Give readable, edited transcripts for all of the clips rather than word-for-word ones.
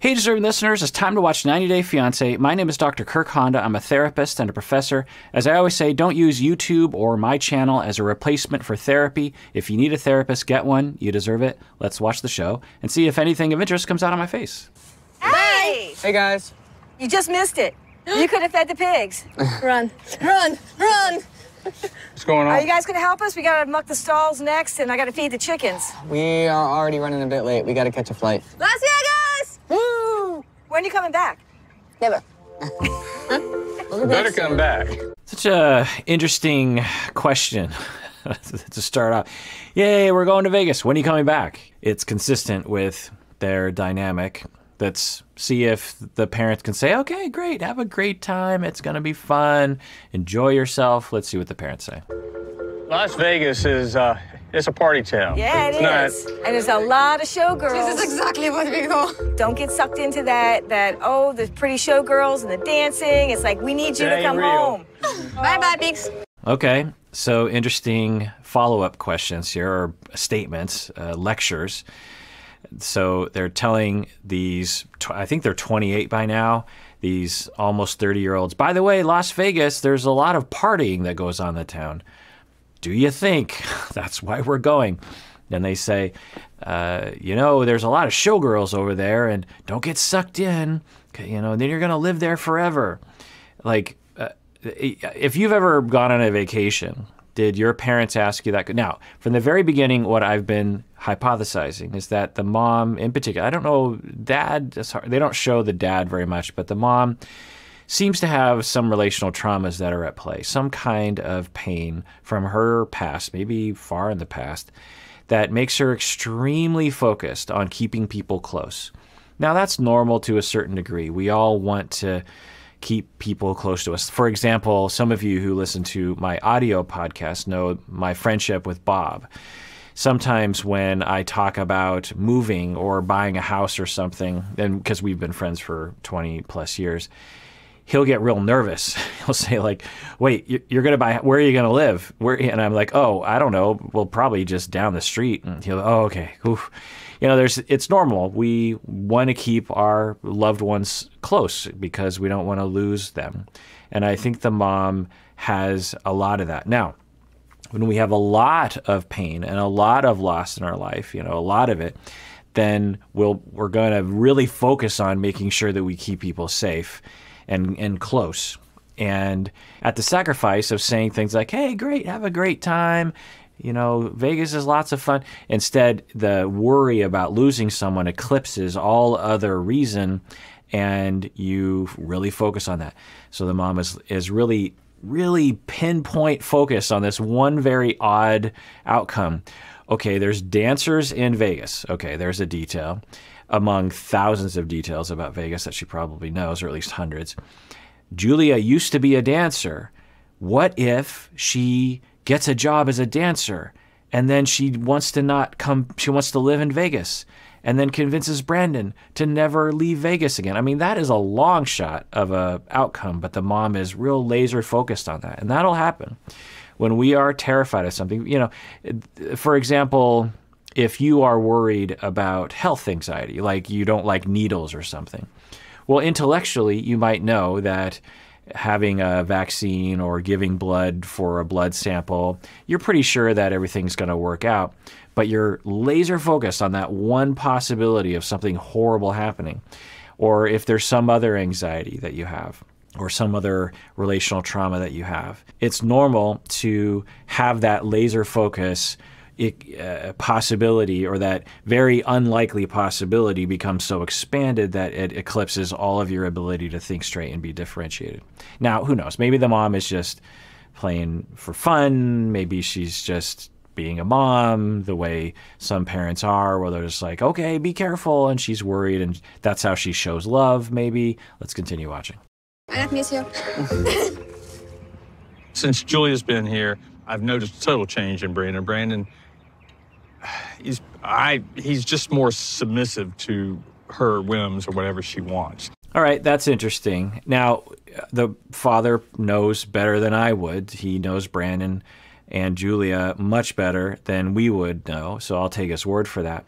Hey, deserving listeners, it's time to watch 90 Day Fiancé. My name is Dr. Kirk Honda. I'm a therapist and a professor. As I always say, don't use YouTube or my channel as a replacement for therapy. If you need a therapist, get one. You deserve it. Let's watch the show and see if anything of interest comes out on my face. Hey! Hey, guys. You just missed it. You could have fed the pigs. Run, run, run! What's going on? Are you guys going to help us? We got to muck the stalls next, and I got to feed the chickens. We are already running a bit late. We got to catch a flight. Las Vegas! Woo! When are you coming back? Never. We better come back. Such a interesting question to start off. Yay, we're going to Vegas. When are you coming back? It's consistent with their dynamic. Let's see if the parents can say, okay, great, have a great time. It's going to be fun. Enjoy yourself. Let's see what the parents say. Las Vegas is, it's a party town. Yeah, it is. And there's a lot of showgirls. This is exactly what we go. Don't get sucked into that, oh, the pretty showgirls and the dancing. It's like, we need you to come home. Bye-bye, pigs. Okay, so interesting follow-up questions here, or statements, lectures. So they're telling these, I think they're 28 by now, these almost 30-year-olds, by the way, Las Vegas, there's a lot of partying that goes on in the town. Do you think that's why we're going? Then they say, you know, there's a lot of showgirls over there, and don't get sucked in, you know, then you're going to live there forever. Like, if you've ever gone on a vacation, did your parents ask you that? Now, from the very beginning, what I've been hypothesizing is that the mom in particular, I don't know, dad, they don't show the dad very much, but the mom seems to have some relational traumas that are at play, some kind of pain from her past, maybe far in the past, that makes her extremely focused on keeping people close. Now, that's normal to a certain degree. We all want to keep people close to us. For example, some of you who listen to my audio podcast know my friendship with Bob. Sometimes when I talk about moving or buying a house or something, and because we've been friends for 20 plus years, he'll get real nervous. He'll say like, wait, you're going to buy, where are you going to live? And I'm like, oh, I don't know. Well, probably just down the street. And he'll, oh, okay. Oof. You know, it's normal. We want to keep our loved ones close because we don't want to lose them. And I think the mom has a lot of that. Now, when we have a lot of pain and a lot of loss in our life, you know, a lot of it, then we're going to really focus on making sure that we keep people safe and close. And at the sacrifice of saying things like, hey, great, have a great time. You know, Vegas is lots of fun. Instead, the worry about losing someone eclipses all other reason, and you really focus on that. So the mom is really, really pinpoint focused on this one very odd outcome. Okay, there's dancers in Vegas. Okay, there's a detail among thousands of details about Vegas that she probably knows, or at least hundreds. Julia used to be a dancer. What if she gets a job as a dancer, and then she wants to not come, she wants to live in Vegas, and then convinces Brandon to never leave Vegas again? I mean, that is a long shot of a outcome, but the mom is real laser focused on that. And that'll happen when we are terrified of something. You know, for example, if you are worried about health anxiety, like you don't like needles or something, well, intellectually, you might know that having a vaccine or giving blood for a blood sample, you're pretty sure that everything's going to work out, but you're laser focused on that one possibility of something horrible happening. Or if there's some other anxiety that you have, or some other relational trauma that you have, it's normal to have that laser focus possibility, or that very unlikely possibility, becomes so expanded that it eclipses all of your ability to think straight and be differentiated. Now, who knows? Maybe the mom is just playing for fun. Maybe she's just being a mom the way some parents are, where they're just like, okay, be careful, and she's worried, and that's how she shows love, maybe. Let's continue watching. I miss you. Since Julia's been here, I've noticed a total change in Brandon. Brandon, he's just more submissive to her whims or whatever she wants. All right, that's interesting. Now, the father knows better than I would. He knows Brandon and Julia much better than we would know, so I'll take his word for that.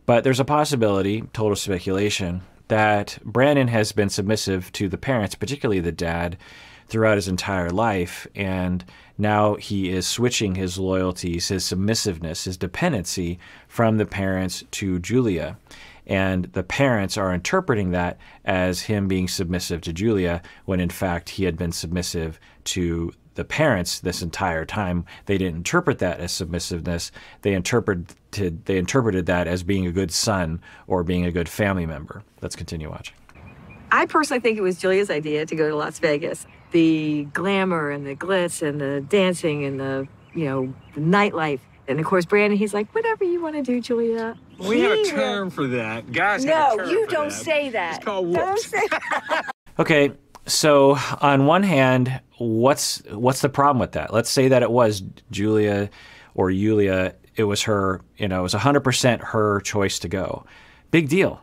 But there's a possibility, total speculation, that Brandon has been submissive to the parents, particularly the dad, throughout his entire life, and now he is switching his loyalties, his submissiveness, his dependency from the parents to Julia. And the parents are interpreting that as him being submissive to Julia, when in fact he had been submissive to the parents this entire time. They didn't interpret that as submissiveness. They interpreted that as being a good son or being a good family member. Let's continue watching. I personally think it was Julia's idea to go to Las Vegas. The glamour and the glitz and the dancing and the nightlife. And of course, Brandon, he's like, whatever you want to do, Julia. We have a term for that. Guys have a term you for don't that. say that. It's called Don't whoops. say Okay, so on one hand, what's the problem with that? Let's say that it was Julia or Yulia. It was her, it was 100% her choice to go. Big deal.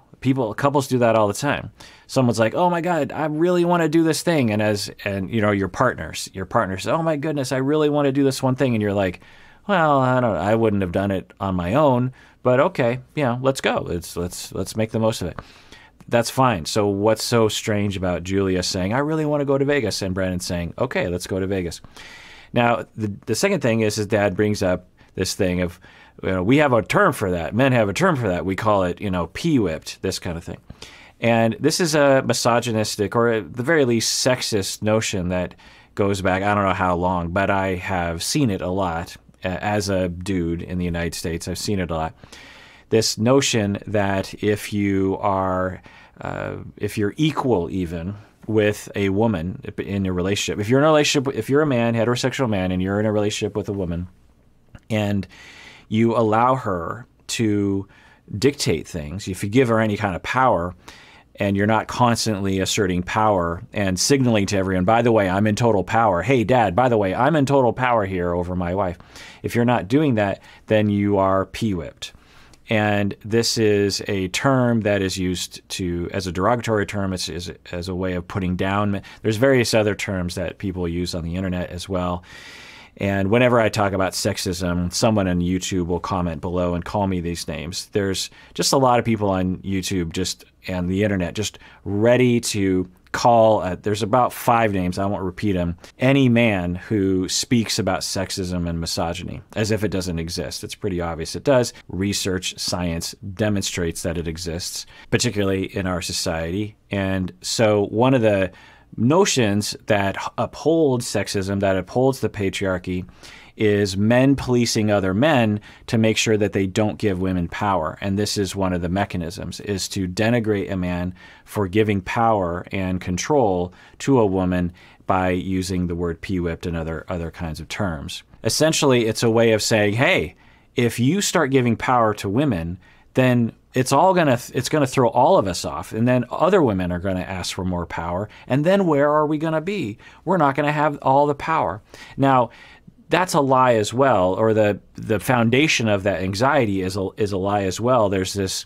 Couples do that all the time. Someone's like, "Oh my God, I really want to do this thing," and your partner says, "Oh my goodness, I really want to do this one thing," and you're like, "Well, I don't know. I wouldn't have done it on my own, but okay, let's go. Let's make the most of it." That's fine. So what's so strange about Julia saying, "I really want to go to Vegas," and Brandon saying, "Okay, let's go to Vegas"? Now, the second thing is his dad brings up this thing of, we have a term for that. Men have a term for that. We call it, pee-whipped, this kind of thing. And this is a misogynistic, or at the very least sexist notion that goes back, I don't know how long, but I have seen it a lot as a dude in the United States. I've seen it a lot. This notion that if you're equal even with a woman in a relationship, if you're a man, heterosexual man, and you're in a relationship with a woman, and you allow her to dictate things, if you give her any kind of power, and you're not constantly asserting power and signaling to everyone, by the way, I'm in total power. Hey, Dad, by the way, I'm in total power here over my wife. If you're not doing that, then you are pee-whipped. And this is a term that is used as a derogatory term. It's as a way of putting down. There's various other terms that people use on the internet as well. And whenever I talk about sexism, someone on YouTube will comment below and call me these names. There's just a lot of people on YouTube and the internet just ready to call, there's about 5 names, I won't repeat them, any man who speaks about sexism and misogyny, as if it doesn't exist. It's pretty obvious it does. Research, science demonstrates that it exists, particularly in our society. And so one of the notions that upholds sexism, that upholds the patriarchy, is men policing other men to make sure that they don't give women power. And this is one of the mechanisms, is to denigrate a man for giving power and control to a woman by using the word pee-whipped and other kinds of terms. Essentially, it's a way of saying, hey, if you start giving power to women, then it's gonna throw all of us off, and then other women are gonna ask for more power, and then where are we gonna be? We're not gonna have all the power. Now, that's a lie as well, or the foundation of that anxiety is a lie as well. There's this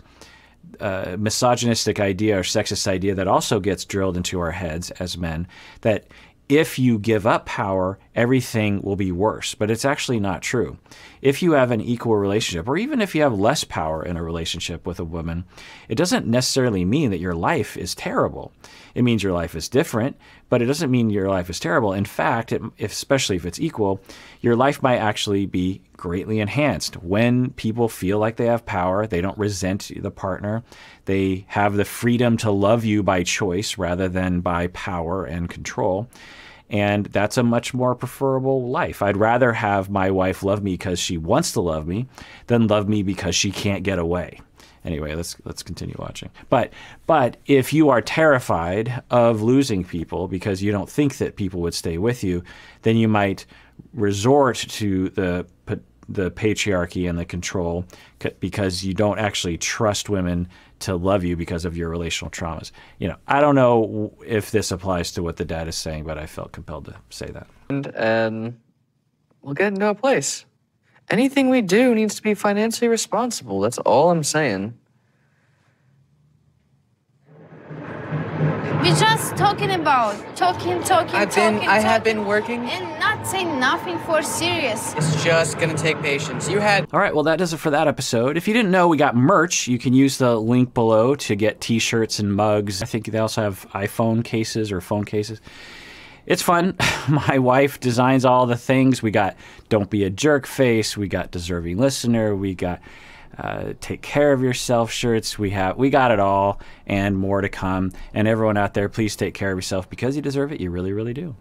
misogynistic idea or sexist idea that also gets drilled into our heads as men, that if you give up power, everything will be worse. But it's actually not true. If you have an equal relationship, or even if you have less power in a relationship with a woman, it doesn't necessarily mean that your life is terrible. It means your life is different, but it doesn't mean your life is terrible. In fact, especially if it's equal, your life might actually be greatly enhanced. When people feel like they have power, they don't resent the partner, they have the freedom to love you by choice rather than by power and control. And that's a much more preferable life. I'd rather have my wife love me because she wants to love me than love me because she can't get away. Anyway, let's continue watching. But if you are terrified of losing people because you don't think that people would stay with you, then you might resort to the patriarchy and the control because you don't actually trust women to love you because of your relational traumas. I don't know if this applies to what the dad is saying, but I felt compelled to say that. And we'll get into a place. Anything we do needs to be financially responsible. That's all I'm saying. We just talking about talking. I have been working. And not saying nothing for serious. It's just gonna take patience. You had. All right, well, that does it for that episode. If you didn't know, we got merch. You can use the link below to get t-shirts and mugs. I think they also have iPhone cases or phone cases. It's fun. My wife designs all the things. We got Don't Be a Jerk Face. We got Deserving Listener. We got Take Care of Yourself shirts. We got it all and more to come. And everyone out there, please take care of yourself because you deserve it. You really, really do.